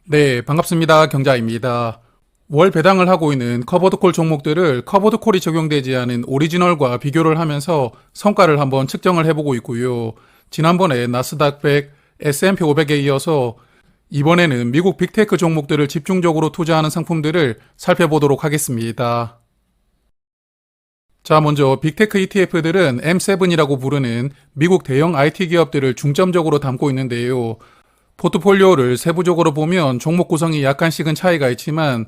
네, 반갑습니다. 경자입니다. 월 배당을 하고 있는 커버드콜 종목들을 커버드콜이 적용되지 않은 오리지널과 비교를 하면서 성과를 한번 측정을 해보고 있고요. 지난번에 나스닥 100, S&P 500에 이어서 이번에는 미국 빅테크 종목들을 집중적으로 투자하는 상품들을 살펴보도록 하겠습니다. 자, 먼저 빅테크 ETF들은 M7이라고 부르는 미국 대형 IT 기업들을 중점적으로 담고 있는데요. 포트폴리오를 세부적으로 보면 종목 구성이 약간씩은 차이가 있지만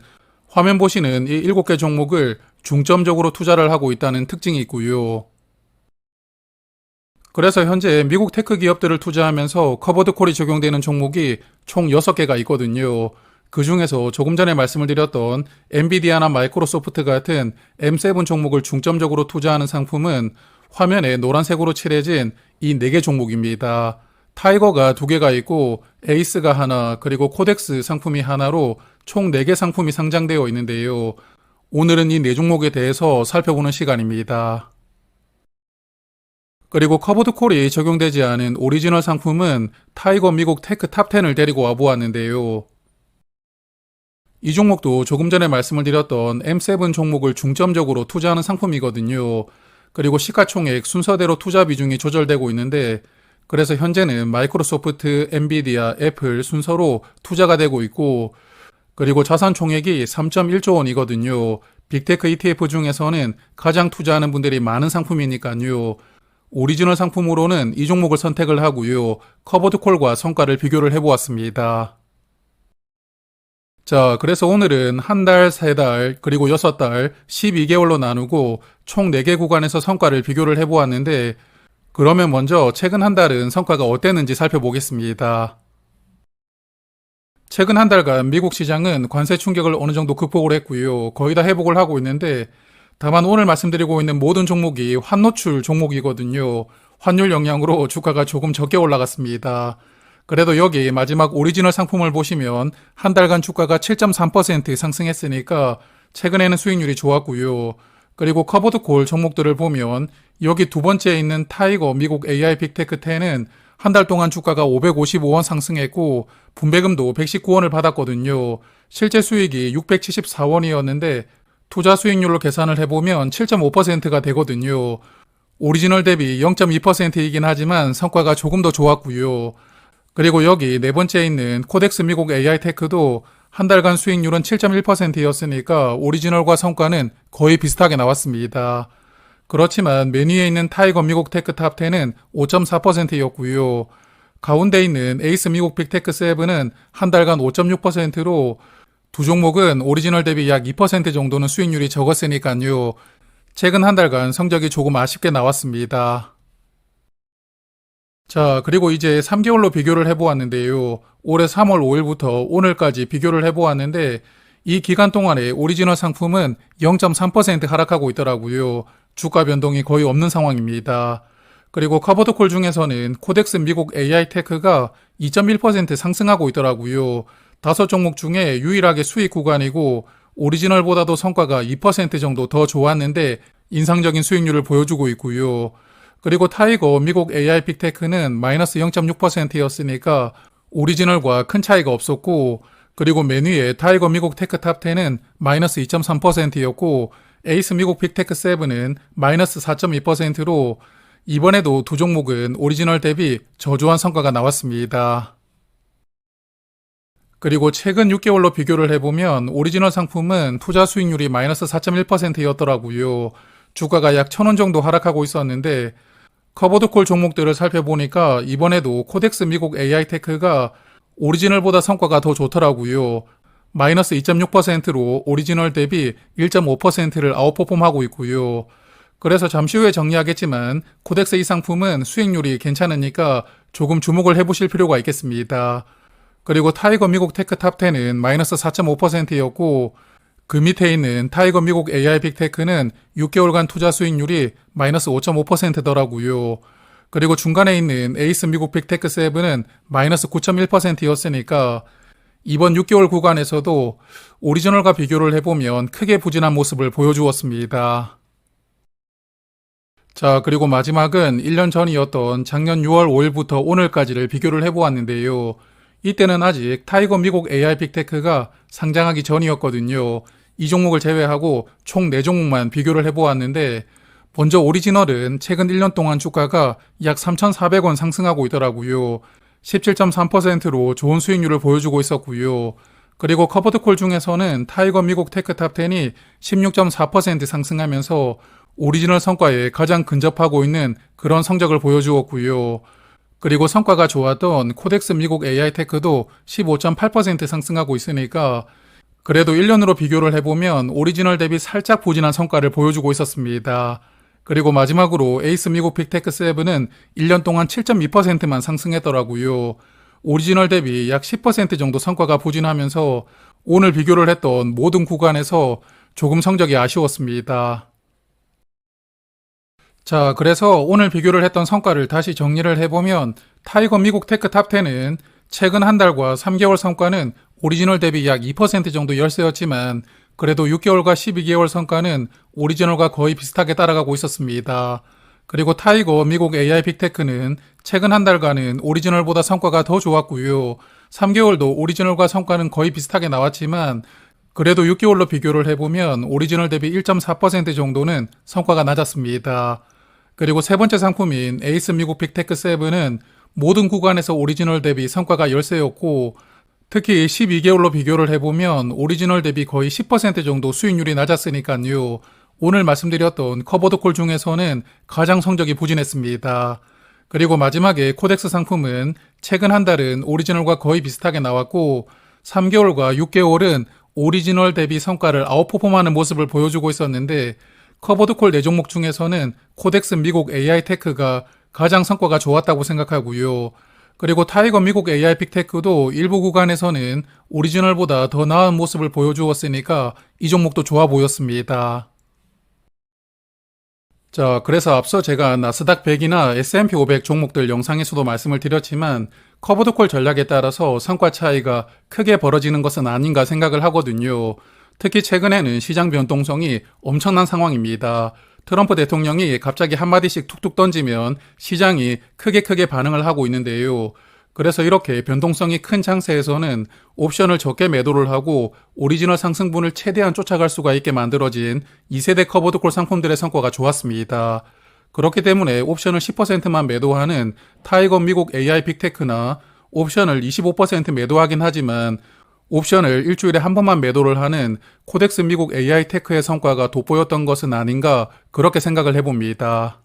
화면 보시는 이 7개 종목을 중점적으로 투자를 하고 있다는 특징이 있고요. 그래서 현재 미국 테크 기업들을 투자하면서 커버드콜이 적용되는 종목이 총 6개가 있거든요. 그 중에서 조금 전에 말씀을 드렸던 엔비디아나 마이크로소프트 같은 M7 종목을 중점적으로 투자하는 상품은 화면에 노란색으로 칠해진 이 4개 종목입니다. 타이거가 2개가 있고 에이스가 하나, 그리고 코덱스 상품이 하나로 총 4개 상품이 상장되어 있는데요. 오늘은 이 4종목에 대해서 살펴보는 시간입니다. 그리고 커버드콜이 적용되지 않은 오리지널 상품은 타이거 미국 테크 탑10을 데리고 와보았는데요. 이 종목도 조금 전에 말씀을 드렸던 M7 종목을 중점적으로 투자하는 상품이거든요. 그리고 시가총액 순서대로 투자 비중이 조절되고 있는데 그래서 현재는 마이크로소프트, 엔비디아, 애플 순서로 투자가 되고 있고 그리고 자산 총액이 3.1조 원이거든요. 빅테크 ETF 중에서는 가장 투자하는 분들이 많은 상품이니까요. 오리지널 상품으로는 이 종목을 선택을 하고요. 커버드콜과 성과를 비교를 해보았습니다. 자, 그래서 오늘은 한 달, 3달, 그리고 6달, 12개월로 나누고 총 4개 구간에서 성과를 비교를 해보았는데 그러면 먼저 최근 한 달은 성과가 어땠는지 살펴보겠습니다. 최근 한 달간 미국 시장은 관세 충격을 어느 정도 극복을 했고요. 거의 다 회복을 하고 있는데 다만 오늘 말씀드리고 있는 모든 종목이 환노출 종목이거든요. 환율 영향으로 주가가 조금 적게 올라갔습니다. 그래도 여기 마지막 오리지널 상품을 보시면 한 달간 주가가 7.3% 상승했으니까 최근에는 수익률이 좋았고요. 그리고 커버드콜 종목들을 보면 여기 두 번째에 있는 타이거 미국 AI 빅테크 10은 한 달 동안 주가가 555원 상승했고 분배금도 119원을 받았거든요. 실제 수익이 674원이었는데 투자 수익률로 계산을 해보면 7.5%가 되거든요. 오리지널 대비 0.2%이긴 하지만 성과가 조금 더 좋았고요. 그리고 여기 네 번째에 있는 코덱스 미국 AI 테크도 한 달간 수익률은 7.1%였으니까 오리지널과 성과는 거의 비슷하게 나왔습니다. 그렇지만 맨 위에 있는 타이거 미국 테크 탑10은 5.4%였고요. 가운데 있는 에이스 미국 빅테크 7은 한 달간 5.6%로 두 종목은 오리지널 대비 약 2% 정도는 수익률이 적었으니까요. 최근 한 달간 성적이 조금 아쉽게 나왔습니다. 자, 그리고 이제 3개월로 비교를 해보았는데요. 올해 3월 5일부터 오늘까지 비교를 해보았는데 이 기간 동안에 오리지널 상품은 0.3% 하락하고 있더라고요. 주가 변동이 거의 없는 상황입니다. 그리고 커버드콜 중에서는 코덱스 미국 AI 테크가 2.1% 상승하고 있더라고요. 5종목 중에 유일하게 수익 구간이고 오리지널보다도 성과가 2% 정도 더 좋았는데 인상적인 수익률을 보여주고 있고요. 그리고 타이거 미국 AI 빅테크는 마이너스 0.6%였으니까 오리지널과 큰 차이가 없었고 그리고 맨 위에 타이거 미국 테크 탑10은 마이너스 2.3%였고 에이스 미국 빅테크 7은 마이너스 4.2%로 이번에도 두 종목은 오리지널 대비 저조한 성과가 나왔습니다. 그리고 최근 6개월로 비교를 해보면 오리지널 상품은 투자 수익률이 마이너스 4.1%였더라고요. 주가가 약 1,000원 정도 하락하고 있었는데 커버드콜 종목들을 살펴보니까 이번에도 코덱스 미국 AI 테크가 오리지널보다 성과가 더 좋더라고요. 마이너스 2.6%로 오리지널 대비 1.5%를 아웃퍼폼하고 있고요. 그래서 잠시 후에 정리하겠지만 코덱스 이 상품은 수익률이 괜찮으니까 조금 주목을 해보실 필요가 있겠습니다. 그리고 타이거 미국 테크 탑10은 마이너스 4.5%였고 그 밑에 있는 타이거 미국 AI 빅테크는 6개월간 투자 수익률이 마이너스 5.5%더라고요. 그리고 중간에 있는 에이스 미국 빅테크 7은 마이너스 9.1%였으니까 이번 6개월 구간에서도 오리지널과 비교를 해보면 크게 부진한 모습을 보여주었습니다. 자, 그리고 마지막은 1년 전이었던 작년 6월 5일부터 오늘까지를 비교를 해보았는데요. 이때는 아직 타이거 미국 AI 빅테크가 상장하기 전이었거든요. 이 종목을 제외하고 총 4종목만 비교를 해보았는데 먼저 오리지널은 최근 1년 동안 주가가 약 3,400원 상승하고 있더라고요. 17.3%로 좋은 수익률을 보여주고 있었고요. 그리고 커버드콜 중에서는 타이거 미국 테크탑10이 16.4% 상승하면서 오리지널 성과에 가장 근접하고 있는 그런 성적을 보여주었고요. 그리고 성과가 좋았던 코덱스 미국 AI 테크도 15.8% 상승하고 있으니까 그래도 1년으로 비교를 해보면 오리지널 대비 살짝 부진한 성과를 보여주고 있었습니다. 그리고 마지막으로 에이스 미국 빅테크 7은 1년 동안 7.2%만 상승했더라고요. 오리지널 대비 약 10% 정도 성과가 부진하면서 오늘 비교를 했던 모든 구간에서 조금 성적이 아쉬웠습니다. 자, 그래서 오늘 비교를 했던 성과를 다시 정리를 해보면 타이거 미국 테크 탑10은 최근 한 달과 3개월 성과는 오리지널 대비 약 2% 정도 열세였지만 그래도 6개월과 12개월 성과는 오리지널과 거의 비슷하게 따라가고 있었습니다. 그리고 타이거 미국 AI 빅테크는 최근 한 달간은 오리지널보다 성과가 더 좋았고요. 3개월도 오리지널과 성과는 거의 비슷하게 나왔지만 그래도 6개월로 비교를 해보면 오리지널 대비 1.4% 정도는 성과가 낮았습니다. 그리고 세 번째 상품인 에이스 미국 빅테크 7은 모든 구간에서 오리지널 대비 성과가 열세였고 특히 12개월로 비교를 해보면 오리지널 대비 거의 10% 정도 수익률이 낮았으니까요. 오늘 말씀드렸던 커버드콜 중에서는 가장 성적이 부진했습니다. 그리고 마지막에 코덱스 상품은 최근 한 달은 오리지널과 거의 비슷하게 나왔고 3개월과 6개월은 오리지널 대비 성과를 아웃퍼폼하는 모습을 보여주고 있었는데 커버드콜 4종목 중에서는 코덱스 미국 AI 테크가 가장 성과가 좋았다고 생각하고요. 그리고 타이거 미국 AI 빅테크도 일부 구간에서는 오리지널보다 더 나은 모습을 보여주었으니까 이 종목도 좋아 보였습니다. 자, 그래서 앞서 제가 나스닥 100이나 S&P 500 종목들 영상에서도 말씀을 드렸지만 커버드콜 전략에 따라서 성과 차이가 크게 벌어지는 것은 아닌가 생각을 하거든요. 특히 최근에는 시장 변동성이 엄청난 상황입니다. 트럼프 대통령이 갑자기 한마디씩 툭툭 던지면 시장이 크게 반응을 하고 있는데요. 그래서 이렇게 변동성이 큰 장세에서는 옵션을 적게 매도를 하고 오리지널 상승분을 최대한 쫓아갈 수가 있게 만들어진 2세대 커버드콜 상품들의 성과가 좋았습니다. 그렇기 때문에 옵션을 10%만 매도하는 타이거 미국 AI 빅테크나 옵션을 25% 매도하긴 하지만 옵션을 일주일에 한 번만 매도를 하는 코덱스 미국 AI 테크의 성과가 돋보였던 것은 아닌가 그렇게 생각을 해봅니다.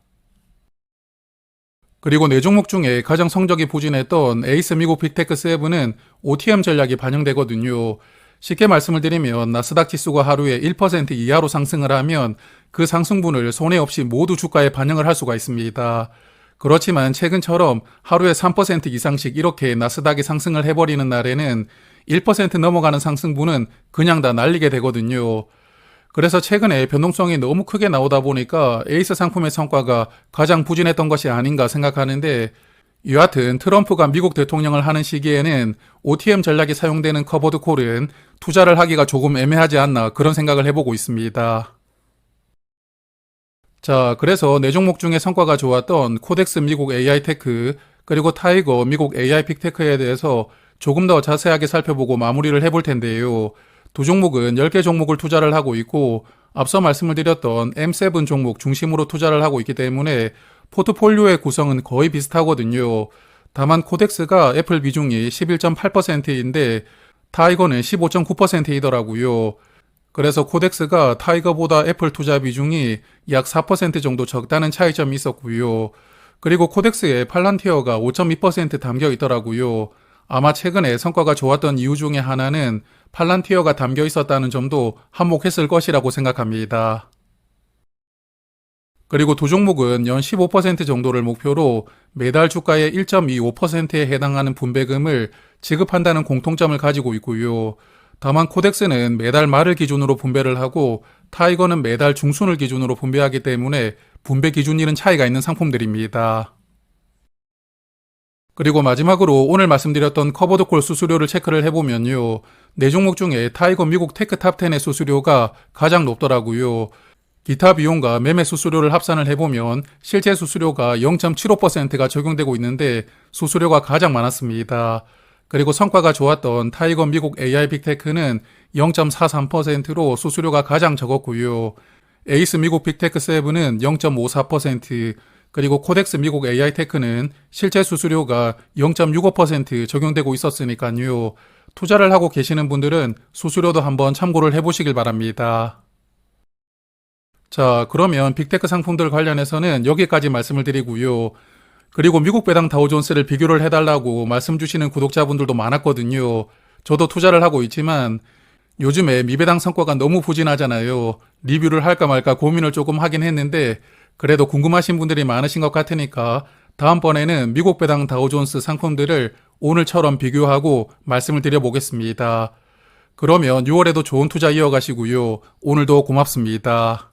그리고 4종목 중에 가장 성적이 부진했던 에이스 미국 빅테크 7은 OTM 전략이 반영되거든요. 쉽게 말씀을 드리면 나스닥 지수가 하루에 1% 이하로 상승을 하면 그 상승분을 손해 없이 모두 주가에 반영을 할 수가 있습니다. 그렇지만 최근처럼 하루에 3% 이상씩 이렇게 나스닥이 상승을 해버리는 날에는 1% 넘어가는 상승분은 그냥 다 날리게 되거든요. 그래서 최근에 변동성이 너무 크게 나오다 보니까 에이스 상품의 성과가 가장 부진했던 것이 아닌가 생각하는데 여하튼 트럼프가 미국 대통령을 하는 시기에는 OTM 전략이 사용되는 커버드콜은 투자를 하기가 조금 애매하지 않나 그런 생각을 해보고 있습니다. 자, 그래서 4종목 중에 성과가 좋았던 코덱스 미국 AI 테크 그리고 타이거 미국 AI 빅테크에 대해서 조금 더 자세하게 살펴보고 마무리를 해볼 텐데요. 두 종목은 10개 종목을 투자를 하고 있고 앞서 말씀을 드렸던 M7 종목 중심으로 투자를 하고 있기 때문에 포트폴리오의 구성은 거의 비슷하거든요. 다만 코덱스가 애플 비중이 11.8%인데 타이거는 15.9%이더라고요. 그래서 코덱스가 타이거보다 애플 투자 비중이 약 4% 정도 적다는 차이점이 있었고요. 그리고 코덱스에 팔란티어가 5.2% 담겨 있더라고요. 아마 최근에 성과가 좋았던 이유 중에 하나는 팔란티어가 담겨 있었다는 점도 한몫했을 것이라고 생각합니다. 그리고 두 종목은 연 15% 정도를 목표로 매달 주가의 1.25%에 해당하는 분배금을 지급한다는 공통점을 가지고 있고요. 다만 코덱스는 매달 말을 기준으로 분배를 하고 타이거는 매달 중순을 기준으로 분배하기 때문에 분배 기준일은 차이가 있는 상품들입니다. 그리고 마지막으로 오늘 말씀드렸던 커버드콜 수수료를 체크를 해보면요. 4종목 중에 타이거 미국 테크 탑10의 수수료가 가장 높더라고요. 기타 비용과 매매 수수료를 합산을 해보면 실제 수수료가 0.75%가 적용되고 있는데 수수료가 가장 많았습니다. 그리고 성과가 좋았던 타이거 미국 AI 빅테크는 0.43%로 수수료가 가장 적었고요. 에이스 미국 빅테크 7은 0.54%, 그리고 코덱스 미국 AI 테크는 실제 수수료가 0.65% 적용되고 있었으니까요. 투자를 하고 계시는 분들은 수수료도 한번 참고를 해보시길 바랍니다. 자, 그러면 빅테크 상품들 관련해서는 여기까지 말씀을 드리고요. 그리고 미국 배당 다우존스를 비교를 해달라고 말씀 주시는 구독자분들도 많았거든요. 저도 투자를 하고 있지만 요즘에 미배당 성과가 너무 부진하잖아요. 리뷰를 할까 말까 고민을 조금 하긴 했는데 그래도 궁금하신 분들이 많으신 것 같으니까 다음번에는 미국 배당 다우존스 상품들을 오늘처럼 비교하고 말씀을 드려보겠습니다. 그러면 6월에도 좋은 투자 이어가시고요. 오늘도 고맙습니다.